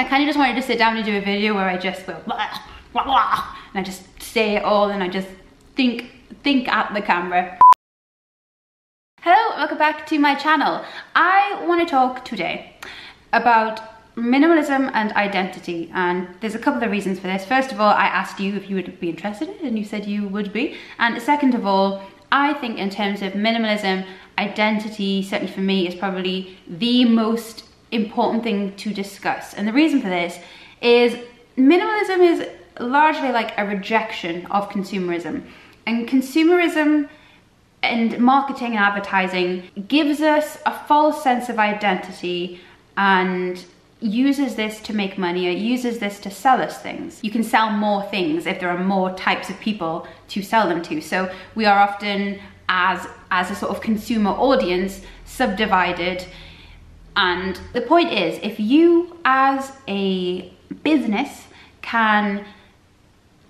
kind of just wanted to sit down and do a video where I just go blah, blah, blah, and I just say it all and I just think at the camera. Hello, welcome back to my channel. I want to talk today about minimalism and identity, and there's a couple of reasons for this. First of all, I asked you if you would be interested in it and you said you would be, and second of all, I think in terms of minimalism, identity, certainly for me, is probably the most important thing to discuss. And the reason for this is minimalism is largely like a rejection of consumerism, and consumerism and marketing and advertising gives us a false sense of identity and uses this to make money, or uses this to sell us things. You can sell more things if there are more types of people to sell them to. So we are often, as a sort of consumer audience, subdivided. And the point is, if you as a business can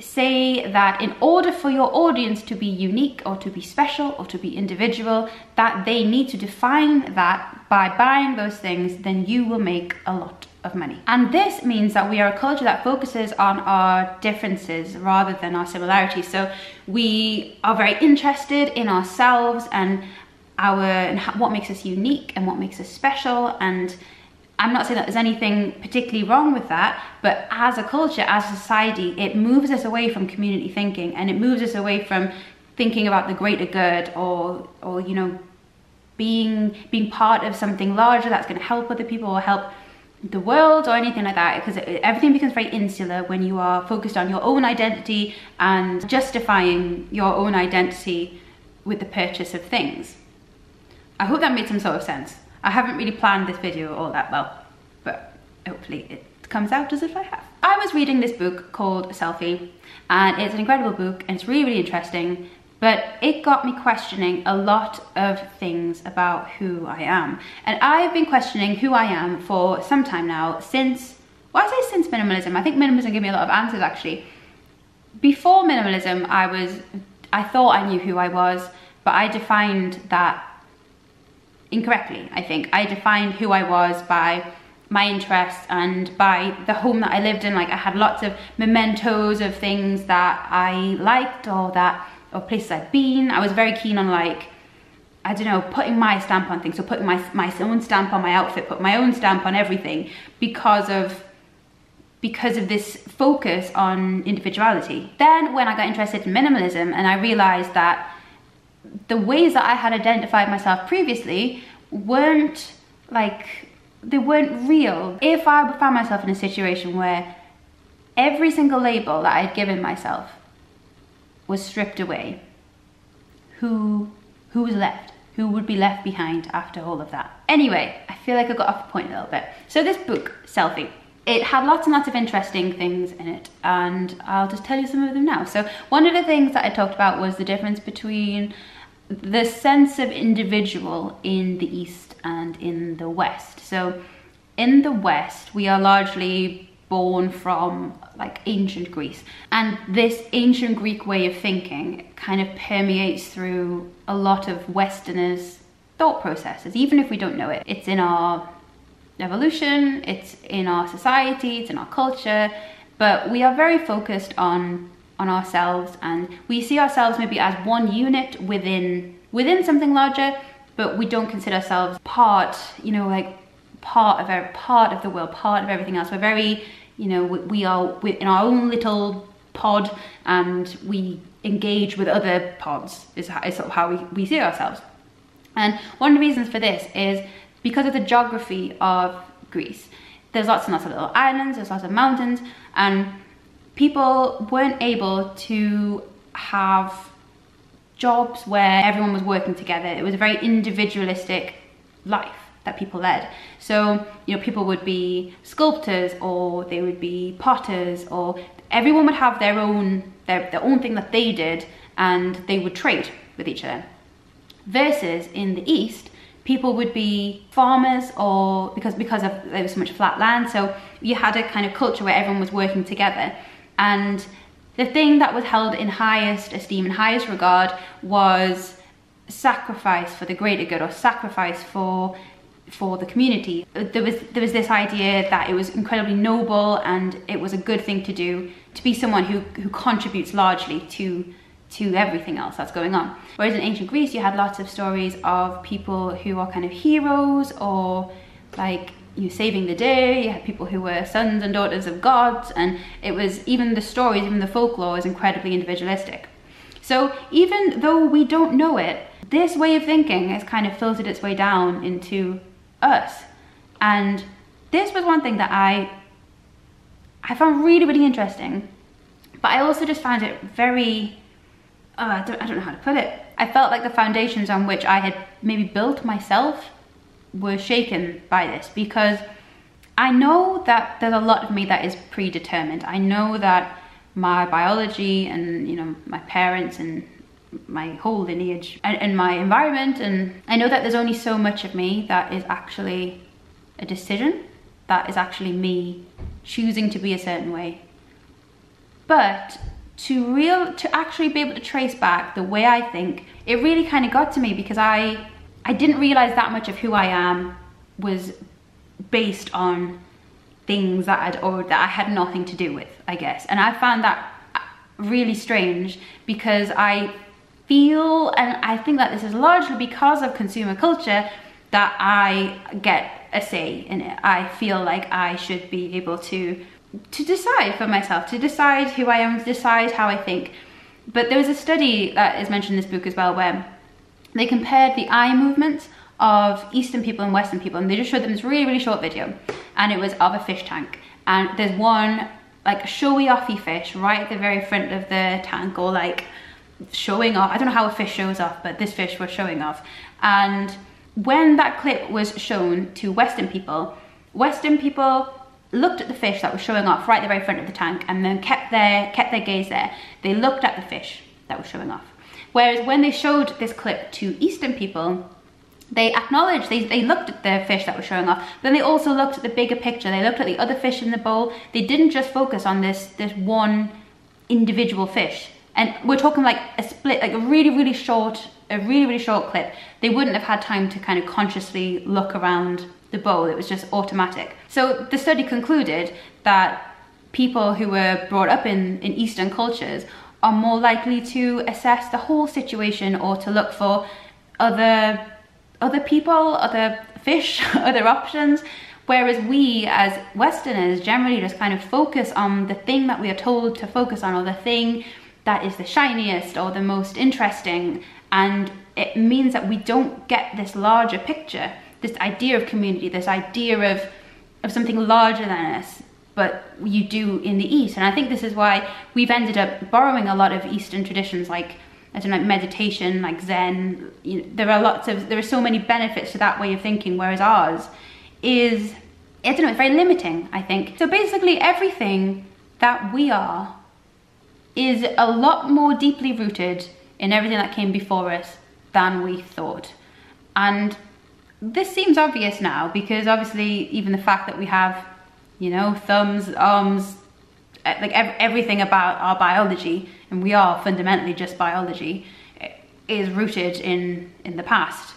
say that in order for your audience to be unique or to be special or to be individual, that they need to define that by buying those things, then you will make a lot of money. And this means that we are a culture that focuses on our differences rather than our similarities. So we are very interested in ourselves and what makes us unique and what makes us special. And I'm not saying that there's anything particularly wrong with that, but as a culture, as a society, it moves us away from community thinking, and it moves us away from thinking about the greater good, or you know, being part of something larger that's going to help other people or help the world or anything like that, because everything becomes very insular when you are focused on your own identity and justifying your own identity with the purchase of things. I hope that made some sort of sense. I haven't really planned this video all that well, but hopefully it comes out as if I have. I was reading this book called Selfie, and it's an incredible book and it's really, really interesting, but it got me questioning a lot of things about who I am. And I've been questioning who I am for some time now, since minimalism. I think minimalism gave me a lot of answers actually. Before minimalism, I thought I knew who I was, but I defined that incorrectly. I think I defined who I was by my interests and by the home that I lived in. Like, I had lots of mementos of things that I liked, or places I'd been. I was very keen on, like, I don't know, putting my stamp on things, so putting my own stamp on my outfit, put my own stamp on everything, because of this focus on individuality. Then when I got interested in minimalism and I realized that the ways that I had identified myself previously weren't real. If I found myself in a situation where every single label that I'd given myself was stripped away, who was left? Who would be left behind after all of that? Anyway, I feel like I got off the point a little bit. So this book, Selfie, it had lots and lots of interesting things in it, and I'll just tell you some of them now. So one of the things that I talked about was the difference between the sense of individual in the East and in the West. So in the West, we are largely born from like ancient Greece, and this ancient Greek way of thinking kind of permeates through a lot of Westerners' thought processes, even if we don't know it. It's in our evolution, it's in our society, it's in our culture, but we are very focused on ourselves, and we see ourselves maybe as one unit within something larger, but we don't consider ourselves part, you know, like part of the world, part of everything else. We're very, you know, we are in our own little pod, and we engage with other pods is sort of how we see ourselves. And one of the reasons for this is because of the geography of Greece. There's lots and lots of little islands, there's lots of mountains, and people weren't able to have jobs where everyone was working together. It was a very individualistic life that people led. So, you know, people would be sculptors, or they would be potters, or everyone would have their own thing that they did, and they would trade with each other. Versus in the East, people would be farmers, or because there was so much flat land, so you had a kind of culture where everyone was working together. And the thing that was held in highest esteem and highest regard was sacrifice for the greater good, or sacrifice for for the community. There was this idea that it was incredibly noble and it was a good thing to do, to be someone who contributes largely to everything else that's going on. Whereas in ancient Greece, you had lots of stories of people who are kind of heroes, or like, you saving the day. You had people who were sons and daughters of gods, and it was, even the stories, even the folklore is incredibly individualistic. So even though we don't know it, this way of thinking has kind of filtered its way down into us. And this was one thing that I found really, really interesting, but I also just found it very, I don't know how to put it. I felt like the foundations on which I had maybe built myself were shaken by this, because I know that there's a lot of me that is predetermined. I know that my biology and, you know, my parents and my whole lineage and my environment, and I know that there's only so much of me that is actually a decision, that is actually me choosing to be a certain way. But to actually be able to trace back the way I think, it really kind of got to me, because I didn't realize that much of who I am was based on things that I had nothing to do with, I guess. And I found that really strange, because I feel, and I think that this is largely because of consumer culture, that I get a say in it. I feel like I should be able to decide for myself, to decide who I am, to decide how I think. But there was a study that is mentioned in this book as well, where they compared the eye movements of Eastern people and Western people, and they just showed them this really, really short video, and it was of a fish tank. And there's one like showy-offy fish right at the very front of the tank, or like showing off. I don't know how a fish shows off, but this fish was showing off. And when that clip was shown to Western people looked at the fish that was showing off right at the very front of the tank, and then kept their gaze there. They looked at the fish that was showing off. Whereas when they showed this clip to Eastern people, they acknowledged, they looked at the fish that was showing off, but then they also looked at the bigger picture. They looked at the other fish in the bowl. They didn't just focus on this one individual fish. And we're talking like a split, like a really, really short clip. They wouldn't have had time to kind of consciously look around the bowl. It was just automatic. So the study concluded that people who were brought up in Eastern cultures are more likely to assess the whole situation, or to look for other people, other fish, other options. Whereas we as Westerners generally just kind of focus on the thing that we are told to focus on, or the thing that is the shiniest or the most interesting. And it means that we don't get this larger picture, this idea of community, this idea of something larger than us, but you do in the East. And I think this is why we've ended up borrowing a lot of Eastern traditions, like, I don't know, like meditation, like Zen. You know, there are so many benefits to that way of thinking, whereas ours is, I don't know, it's very limiting, I think. So basically everything that we are is a lot more deeply rooted in everything that came before us than we thought. And this seems obvious now, because obviously even the fact that we have, you know, thumbs, arms, like everything about our biology, and we are fundamentally just biology, is rooted in the past.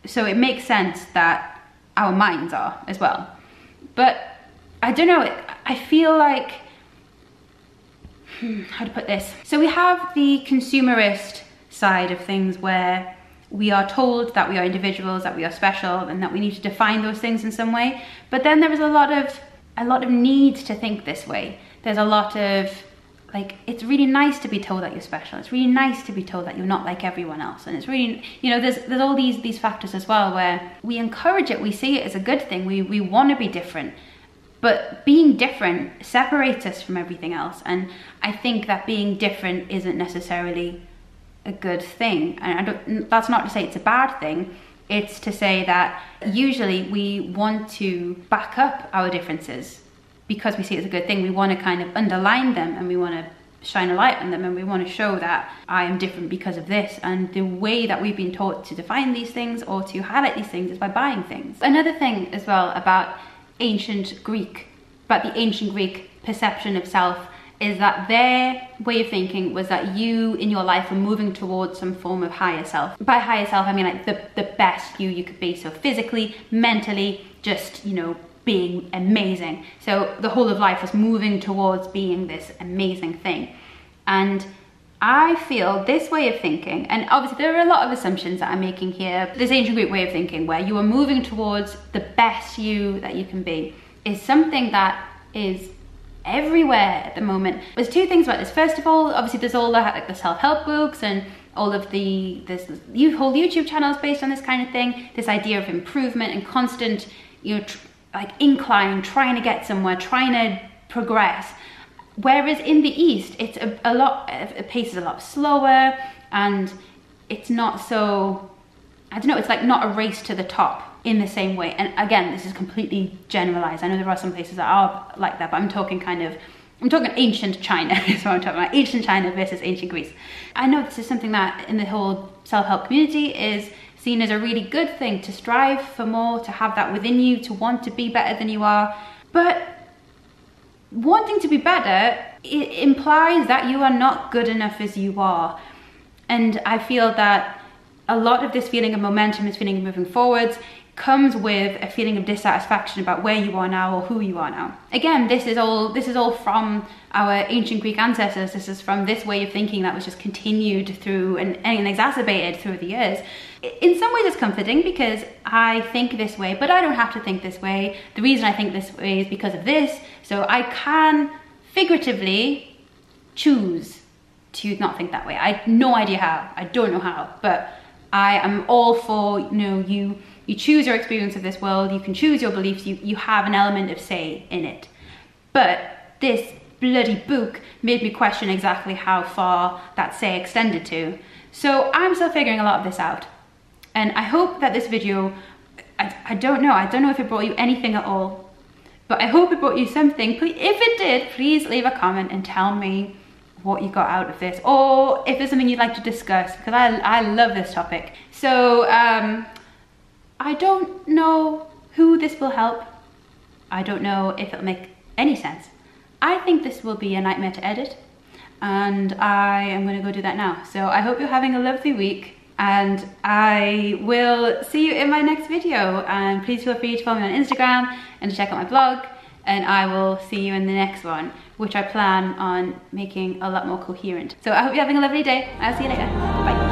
So it makes sense that our minds are as well. But I don't know, I feel like, how to put this? So we have the consumerist side of things, where we are told that we are individuals, that we are special, and that we need to define those things in some way. But then there is a lot of need to think this way. There's a lot of, like, it's really nice to be told that you're special. It's really nice to be told that you're not like everyone else. And it's really, you know, there's all these factors as well, where we encourage it, we see it as a good thing. We want to be different. But being different separates us from everything else. And I think that being different isn't necessarily a good thing. And that's not to say it's a bad thing. It's to say that usually we want to back up our differences because we see it as a good thing. We want to kind of underline them, and we want to shine a light on them, and we want to show that I am different because of this. And the way that we've been taught to define these things or to highlight these things is by buying things. Another thing as well about the ancient Greek perception of self is that their way of thinking was that you in your life were moving towards some form of higher self. By higher self, I mean like the best you could be. So physically, mentally, just, you know, being amazing. So the whole of life was moving towards being this amazing thing. And I feel this way of thinking, and obviously there are a lot of assumptions that I'm making here, this ancient Greek way of thinking where you are moving towards the best you that you can be, is something that is everywhere at the moment. There's two things about this. First of all, obviously there's all the self-help books and all of this whole YouTube channels based on this kind of thing, this idea of improvement and constant, you know, like incline, trying to get somewhere, trying to progress. Whereas in the East, it's the pace is a lot slower, and it's not so, I don't know, it's like not a race to the top in the same way. And again, this is completely generalized. I know there are some places that are like that, but I'm talking ancient China is what I'm talking about. Ancient China versus ancient Greece. I know this is something that in the whole self-help community is seen as a really good thing, to strive for more, to have that within you, to want to be better than you are. But wanting to be better, it implies that you are not good enough as you are. And I feel that a lot of this feeling of momentum, this feeling of moving forwards, comes with a feeling of dissatisfaction about where you are now or who you are now. Again, this is all from our ancient Greek ancestors. This is from this way of thinking that was just continued through and exacerbated through the years. In some ways it's comforting because I think this way, but I don't have to think this way. The reason I think this way is because of this. So I can figuratively choose to not think that way. I have no idea how, I don't know how, but I am all for, you know, you choose your experience of this world, you can choose your beliefs, you have an element of say in it. But this bloody book made me question exactly how far that say extended to. So I'm still figuring a lot of this out. And I hope that this video, I don't know if it brought you anything at all, but I hope it brought you something. If it did, please leave a comment and tell me what you got out of this, or if there's something you'd like to discuss, because I love this topic. So I don't know who this will help. I don't know if it'll make any sense. I think this will be a nightmare to edit, and I am going to go do that now. So I hope you're having a lovely week, and I will see you in my next video. And please feel free to follow me on Instagram and to check out my blog, and I will see you in the next one, which I plan on making a lot more coherent. So I hope you're having a lovely day. I'll see you later. Bye.